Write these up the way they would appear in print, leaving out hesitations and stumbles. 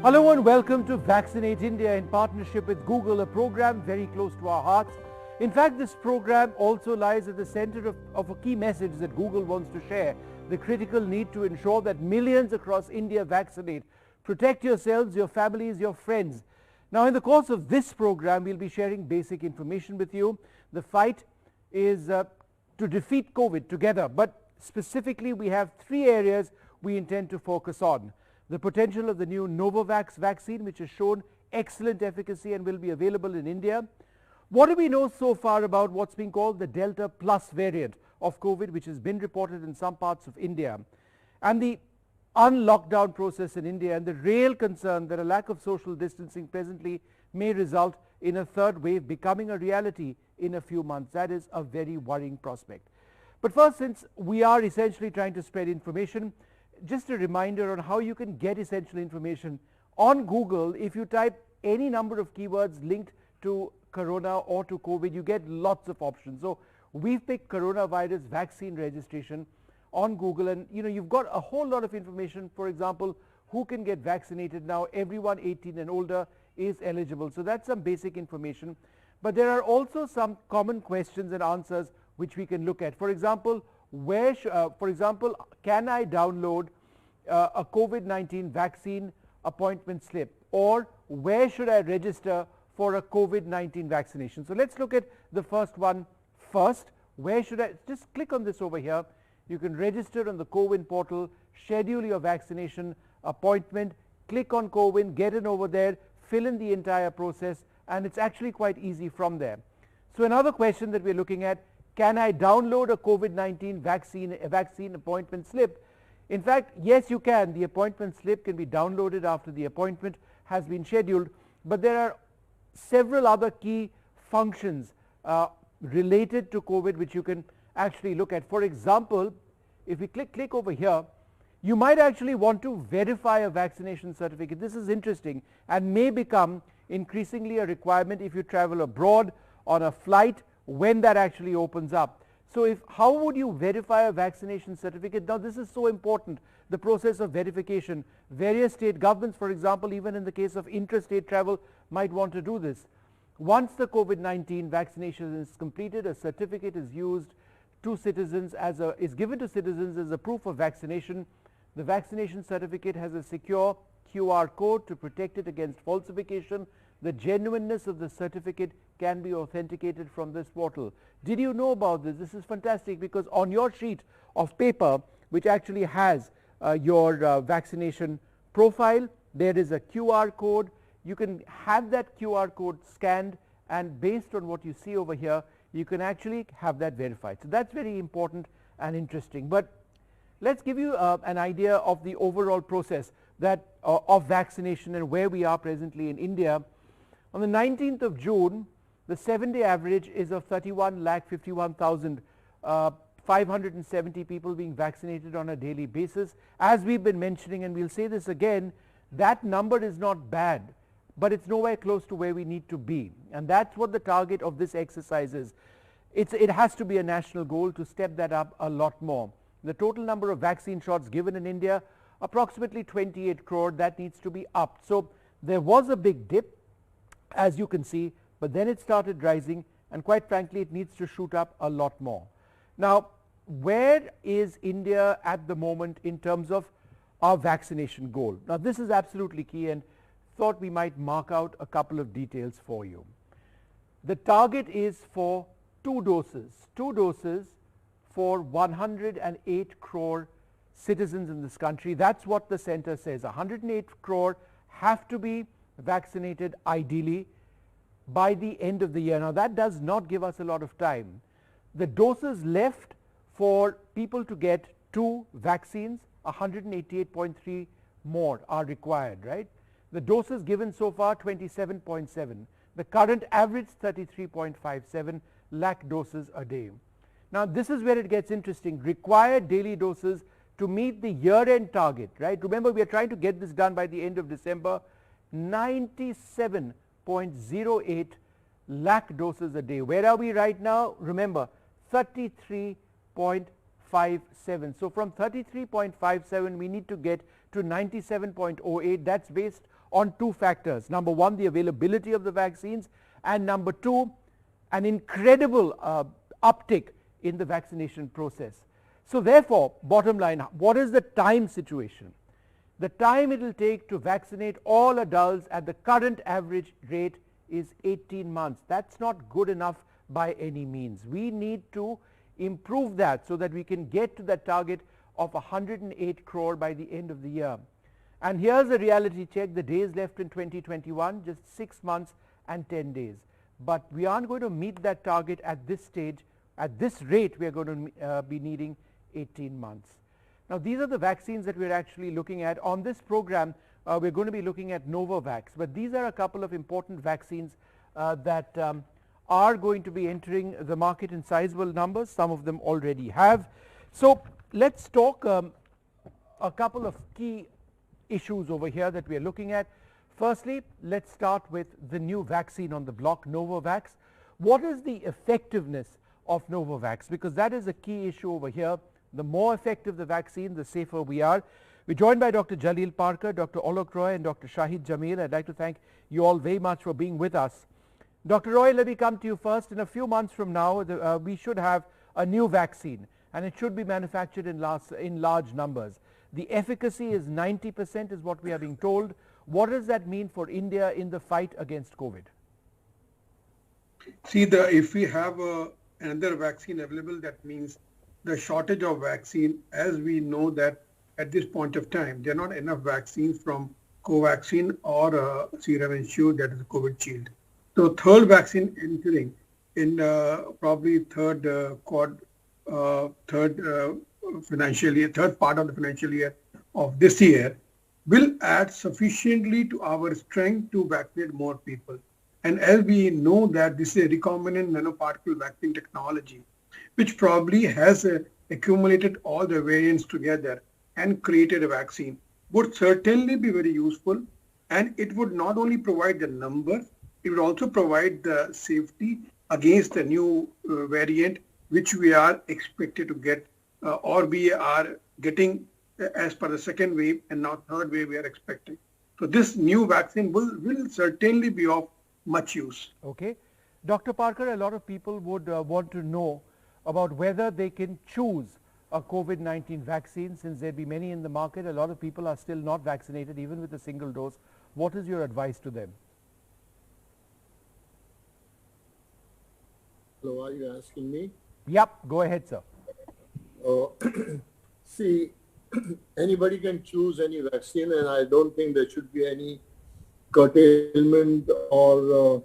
Hello and welcome to Vaccinate India in partnership with Google, a program very close to our hearts. In fact, this program also lies at the center of a key message that Google wants to share, the critical need to ensure that millions across India vaccinate. Protect yourselves, your families, your friends. Now, in the course of this program, we'll be sharing basic information with you. The fight is to defeat COVID together, but specifically we have three areas we intend to focus on. The potential of the new Novavax vaccine, which has shown excellent efficacy and will be available in India. What do we know so far about what's being called the Delta Plus variant of COVID, which has been reported in some parts of India, and the unlockdown process in India, and the real concern that a lack of social distancing presently may result in a third wave becoming a reality in a few months. That is a very worrying prospect. But first, since we are essentially trying to spread information, just a reminder on how you can get essential information on Google. If you type any number of keywords linked to corona or to COVID, you get lots of options. So we've picked coronavirus vaccine registration on Google, and you've got a whole lot of information. For example, who can get vaccinated now? Everyone 18 and older is eligible. So that's some basic information. But there are also some common questions and answers which we can look at. For example, can I download a COVID-19 vaccine appointment slip, or where should I register for a COVID-19 vaccination? So let's look at the first one first. Where should I? Just click on this over here. You can register on the CoWIN portal, schedule your vaccination appointment, click on CoWIN, get in over there, fill in the entire process, and it's actually quite easy from there. So another question that we're looking at: can I download a COVID-19 vaccine appointment slip? In fact, yes, you can. The appointment slip can be downloaded after the appointment has been scheduled, but there are several other key functions related to COVID which you can actually look at. For example, if we click over here, you might actually want to verify a vaccination certificate. This is interesting and may become increasingly a requirement if you travel abroad on a flight, when that actually opens up. So how would you verify a vaccination certificate? Now this is so important, the process of verification. Various state governments, for example, even in the case of interstate travel, might want to do this. Once the COVID-19 vaccination is completed, a certificate is used to citizens is given to citizens as a proof of vaccination. The vaccination certificate has a secure QR code to protect it against falsification. The genuineness of the certificate can be authenticated from this portal. Did you know about this? This is fantastic, because on your sheet of paper, which actually has your vaccination profile, there is a QR code. You can have that QR code scanned, and based on what you see over here, you can actually have that verified. So that's very important and interesting. But let's give you an idea of the overall process of vaccination and where we are presently in India. On the 19th of June, the 7-day average is of 31,51,570 people being vaccinated on a daily basis. As we've been mentioning, and we'll say this again, that number is not bad, but it's nowhere close to where we need to be. And that's what the target of this exercise is. It has to be a national goal to step that up a lot more. The total number of vaccine shots given in India, approximately 28 crore, that needs to be upped. So there was a big dip, as you can see, but then it started rising, and quite frankly it needs to shoot up a lot more. Now, where is India at the moment in terms of our vaccination goal? Now this is absolutely key, and thought we might mark out a couple of details for you. The target is for two doses for 108 crore citizens in this country. That's what the center says. 108 crore have to be vaccinated ideally by the end of the year. Now that does not give us a lot of time. The doses left for people to get two vaccines, 188.3 more are required, right? The doses given so far, 27.7. The current average, 33.57 lakh doses a day. Now this is where it gets interesting. Required daily doses to meet the year-end target, right? Remember, we are trying to get this done by the end of December. 97.08 lakh doses a day. Where are we right now? Remember, 33.57. So from 33.57 we need to get to 97.08. That's based on two factors. Number one, the availability of the vaccines, and number two, an incredible uptick in the vaccination process. So therefore, bottom line, what is the time situation? The time it will take to vaccinate all adults at the current average rate is 18 months. That's not good enough by any means. We need to improve that so that we can get to that target of 108 crore by the end of the year. And here's a reality check: the days left in 2021, just 6 months and 10 days. But we aren't going to meet that target at this stage. At this rate, we are going to be needing 18 months. Now, these are the vaccines that we're actually looking at. On this program, we're going to be looking at Novavax, but these are a couple of important vaccines that are going to be entering the market in sizable numbers. Some of them already have. So let's talk a couple of key issues over here that we are looking at. Firstly, let's start with the new vaccine on the block, Novavax. What is the effectiveness of Novavax? Because that is a key issue over here. The more effective the vaccine, the safer we are. We're joined by Dr. Jalil Parker, Dr. Alok Roy, and Dr. Shahid Jamil. I'd like to thank you all very much for being with us. Dr. Roy, let me come to you first. In a few months from now, we should have a new vaccine, and it should be manufactured in large numbers. The efficacy is 90% is what we are being told. What does that mean for India in the fight against COVID? See, if we have another vaccine available, that means the shortage of vaccine, as we know that at this point of time, there are not enough vaccines from Covaxin or Serum Institute, that is the COVID Shield. So third vaccine entering in probably third part of the financial year of this year will add sufficiently to our strength to vaccinate more people. And as we know that this is a recombinant nanoparticle vaccine technology, which probably has accumulated all the variants together and created a vaccine, would certainly be very useful. And it would not only provide the numbers, it would also provide the safety against the new variant, which we are expected to get, or we are getting as per the second wave, and now third wave we are expecting. So this new vaccine will certainly be of much use. Okay. Dr. Parker, a lot of people would want to know about whether they can choose a COVID-19 vaccine, since there'll be many in the market. A lot of people are still not vaccinated, even with a single dose. What is your advice to them? Hello, are you asking me? Yep, go ahead, sir. See, anybody can choose any vaccine, and I don't think there should be any curtailment or,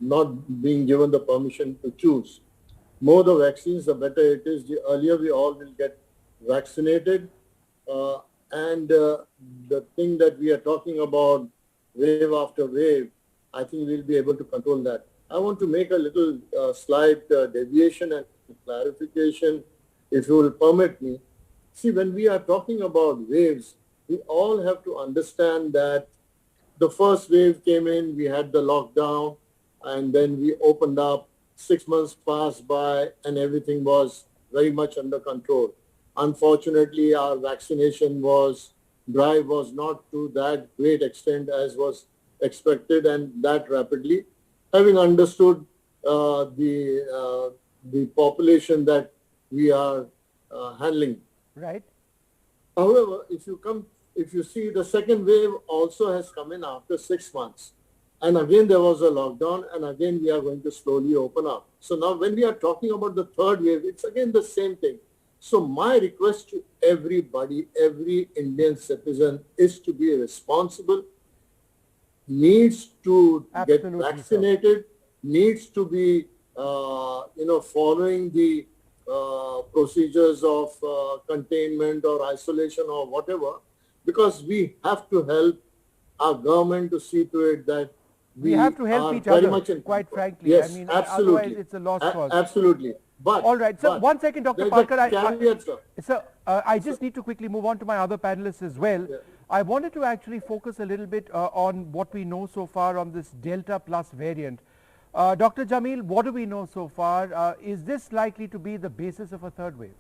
not being given the permission to choose. More the vaccines, the better it is. The earlier we all will get vaccinated. And the thing that we are talking about, wave after wave, I think we'll be able to control that. I want to make a little slight deviation and clarification, if you will permit me. See, when we are talking about waves, we all have to understand that the first wave came in, we had the lockdown, and then we opened up. 6 months passed by, and everything was very much under control. Unfortunately, our vaccination drive was not to that great extent as was expected, and that rapidly. Having understood the population that we are handling. Right. However, if you see, the second wave also has come in after 6 months. And again, there was a lockdown, and again, we are going to slowly open up. So now when we are talking about the third wave, it's again the same thing. So my request to everybody, every Indian citizen, is to be responsible, needs to get vaccinated, needs to be, following the procedures of containment or isolation or whatever, because we have to help our government to see to it that we have to help each other, quite frankly. Yes, I mean, absolutely. Otherwise it's a lost cause. Absolutely. But all right, so 1 second, Dr. Parker. I just need to quickly move on to my other panelists as well. Yeah. I wanted to actually focus a little bit on what we know so far on this Delta Plus variant. Dr. Jamil, what do we know so far? Is this likely to be the basis of a third wave?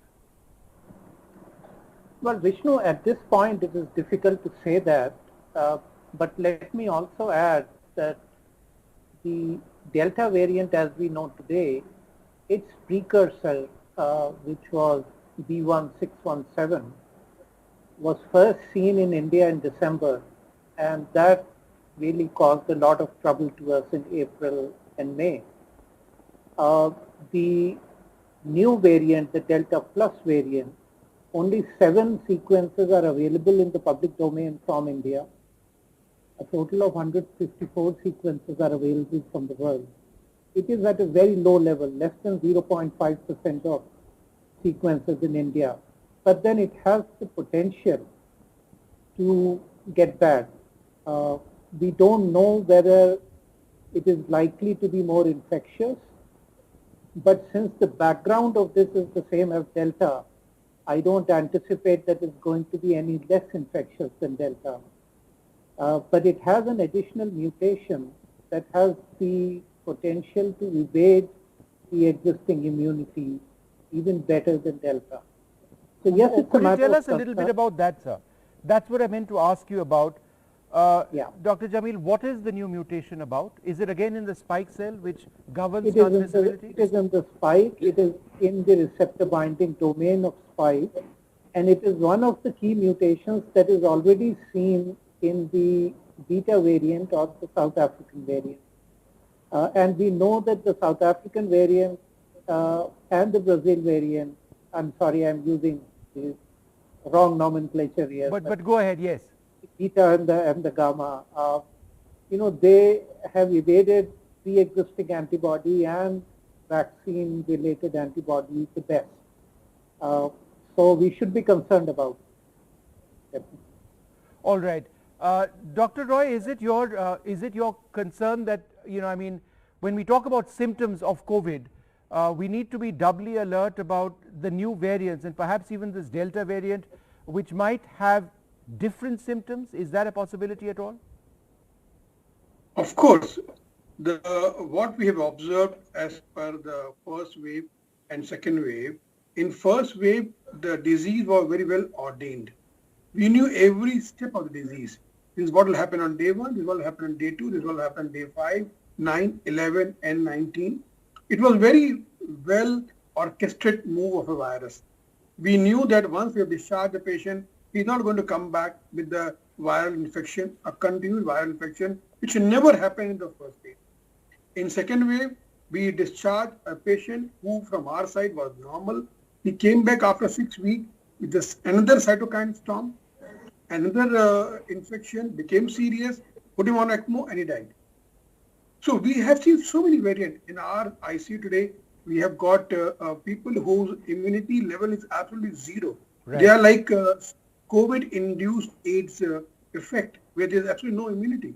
Well, Vishnu, at this point, it is difficult to say that, but let me also add that the Delta variant, as we know today, its precursor, which was B1617, was first seen in India in December, and that really caused a lot of trouble to us in April and May. The new variant, the Delta Plus variant, only 7 sequences are available in the public domain from India. A total of 154 sequences are available from the world. It is at a very low level, less than 0.5% of sequences in India. But then it has the potential to get bad. We don't know whether it is likely to be more infectious, but since the background of this is the same as Delta, I don't anticipate that it's going to be any less infectious than Delta. But it has an additional mutation that has the potential to evade the existing immunity even better than Delta. So yes, it's a matter of Could you tell us a little bit about that, sir? That's what I meant to ask you about. Dr. Jamil, what is the new mutation about? Is it again in the spike cell which governs transmissibility? It is in the spike. It is in the receptor binding domain of spike, and it is one of the key mutations that is already seen in the beta variant or the South African variant. And we know that the South African variant and the Brazil variant, I'm sorry, I'm using the wrong nomenclature here. But go ahead, yes. Beta and the gamma, they have evaded pre-existing antibody and vaccine-related antibodies the best. So we should be concerned about it. All right. Dr. Roy, is it your concern that, when we talk about symptoms of COVID, we need to be doubly alert about the new variants and perhaps even this Delta variant, which might have different symptoms? Is that a possibility at all? Of course. What we have observed as per the first wave and second wave, in first wave, the disease was very well ordained. We knew every step of the disease. This is what will happen on day 1, this will happen on day 2, this will happen on day 5, 9, 11, and 19. It was very well orchestrated move of a virus. We knew that once we have discharged the patient, he's not going to come back with the viral infection, a continued viral infection, which never happened in the first wave. In second wave, we discharged a patient who from our side was normal. He came back after 6 weeks with another cytokine storm, another infection, became serious, put him on ECMO, and he died. So we have seen so many variants. In our ICU today, we have got people whose immunity level is absolutely zero. Right. They are like COVID-induced AIDS effect, where there is absolutely no immunity.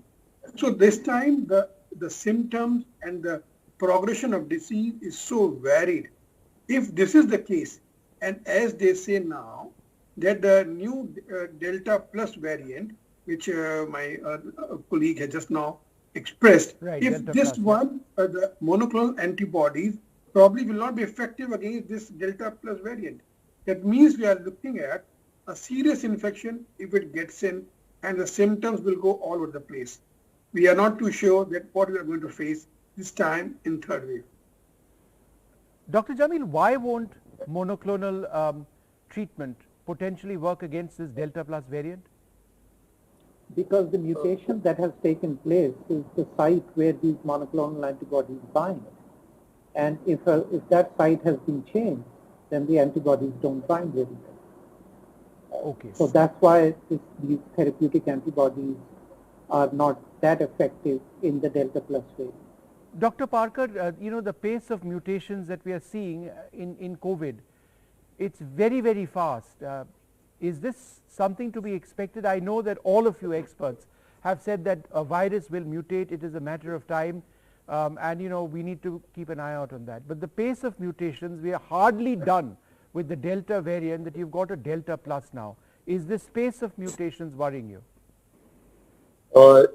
So this time, the symptoms and the progression of disease is so varied. If this is the case, and as they say now, that the new Delta Plus variant, which my colleague has just now expressed, right, if Delta this Plus, one, the monoclonal antibodies probably will not be effective against this Delta Plus variant. That means we are looking at a serious infection if it gets in, and the symptoms will go all over the place. We are not too sure that what we are going to face this time in third wave. Dr. Jamil, why won't monoclonal treatment potentially work against this Delta Plus variant? Because the mutation that has taken place is the site where these monoclonal antibodies bind. And if that site has been changed, then the antibodies don't bind very well. Okay. So that's why these therapeutic antibodies are not that effective in the Delta Plus variant. Dr. Parker, the pace of mutations that we are seeing in COVID, it's very, very fast. Is this something to be expected? I know that all of you experts have said that a virus will mutate. It is a matter of time. And we need to keep an eye out on that. But the pace of mutations, we are hardly done with the Delta variant, that you've got a Delta Plus now. Is this pace of mutations worrying you?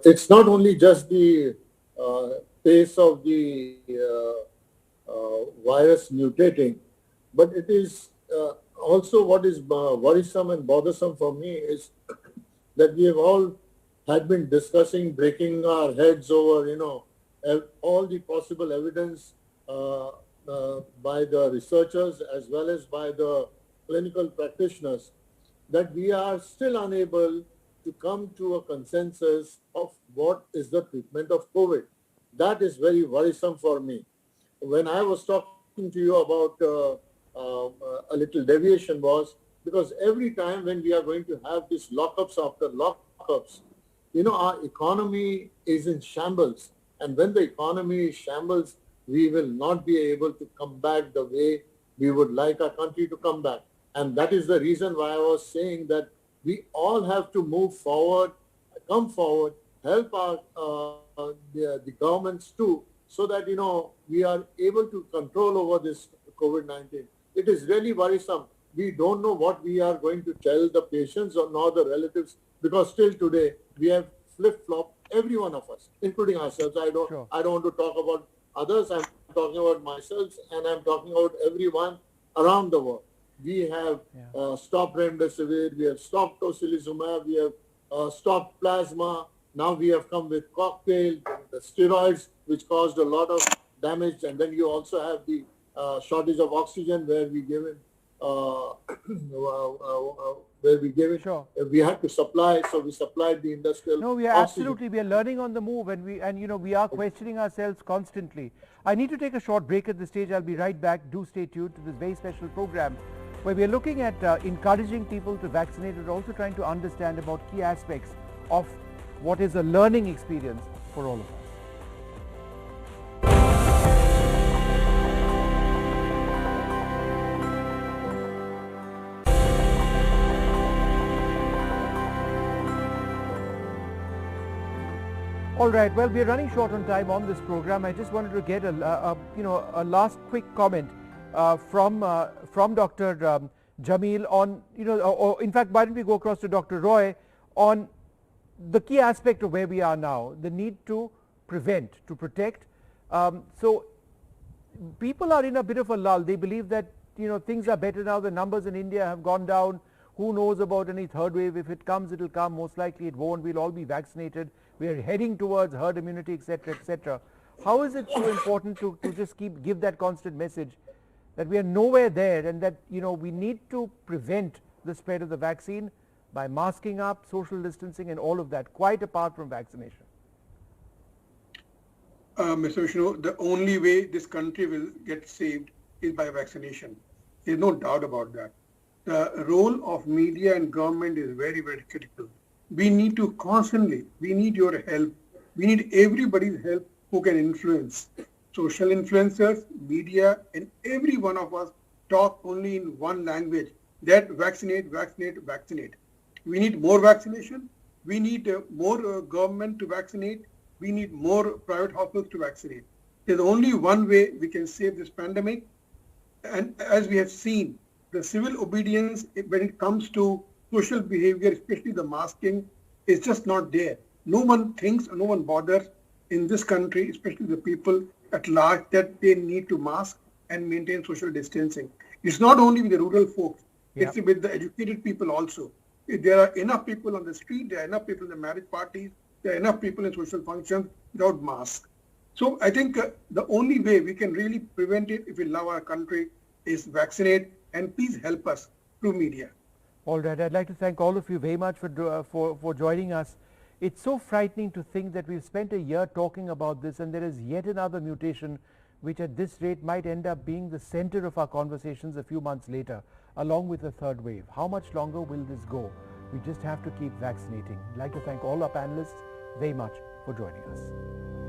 It's not only just the pace of the virus mutating, but it is also, what is worrisome and bothersome for me is that we have all had been discussing, breaking our heads over, all the possible evidence by the researchers as well as by the clinical practitioners, that we are still unable to come to a consensus of what is the treatment of COVID. That is very worrisome for me. When I was talking to you about a little deviation was because every time when we are going to have these lockups after lockups, our economy is in shambles. And when the economy is shambles, we will not be able to come back the way we would like our country to come back. And that is the reason why I was saying that we all have to move forward, come forward, help the governments too, so that, we are able to control over this COVID-19. It is really worrisome. We don't know what we are going to tell the patients or nor the relatives, because still today we have flip-flopped, every one of us, including ourselves. I don't want to talk about others. I'm talking about myself, and I'm talking about everyone around the world. We have stopped remdesivir, we have stopped tocilizumab, we have stopped plasma. Now we have come with cocktail, the steroids, which caused a lot of damage. And then you also have the shortage of oxygen, where we gave it, we had to supply, so we supplied the industrial. No, we are oxygen. absolutely, we are learning on the move, and we are questioning ourselves constantly. I need to take a short break at this stage. I'll be right back. Do stay tuned to this very special program, where we are looking at encouraging people to vaccinate, and also trying to understand about key aspects of what is a learning experience for all of us. All right. Well, we are running short on time on this program. I just wanted to get a last quick comment from Dr. Jamil on, or in fact, why don't we go across to Dr. Roy on the key aspect of where we are now, the need to prevent, to protect. So people are in a bit of a lull. They believe that, things are better now. The numbers in India have gone down. Who knows about any third wave? If it comes, it will come. Most likely it won't. We'll all be vaccinated. We are heading towards herd immunity, etc., etc. How is it so important to just give that constant message that we are nowhere there, and that, we need to prevent the spread of the vaccine by masking up, social distancing, and all of that, quite apart from vaccination? Mr. Vishnu, the only way this country will get saved is by vaccination. There's no doubt about that. The role of media and government is very, very critical. We need to constantly, we need your help. We need everybody's help who can influence. Social influencers, media, and every one of us talk only in one language, that vaccinate, vaccinate, vaccinate. We need more vaccination. We need more government to vaccinate. We need more private hospitals to vaccinate. There's only one way we can save this pandemic. And as we have seen, the civil obedience when it comes to social behavior, especially the masking, is just not there. No one thinks, no one bothers in this country, especially the people at large, that they need to mask and maintain social distancing. It's not only with the rural folks, it's with the educated people also. There are enough people on the street, there are enough people in the marriage parties, there are enough people in social functions without masks. So I think the only way we can really prevent it, if we love our country, is vaccinate, and please help us through media. All right. I'd like to thank all of you very much for joining us. It's so frightening to think that we've spent a year talking about this, and there is yet another mutation which at this rate might end up being the center of our conversations a few months later, along with the third wave. How much longer will this go? We just have to keep vaccinating. I'd like to thank all our panelists very much for joining us.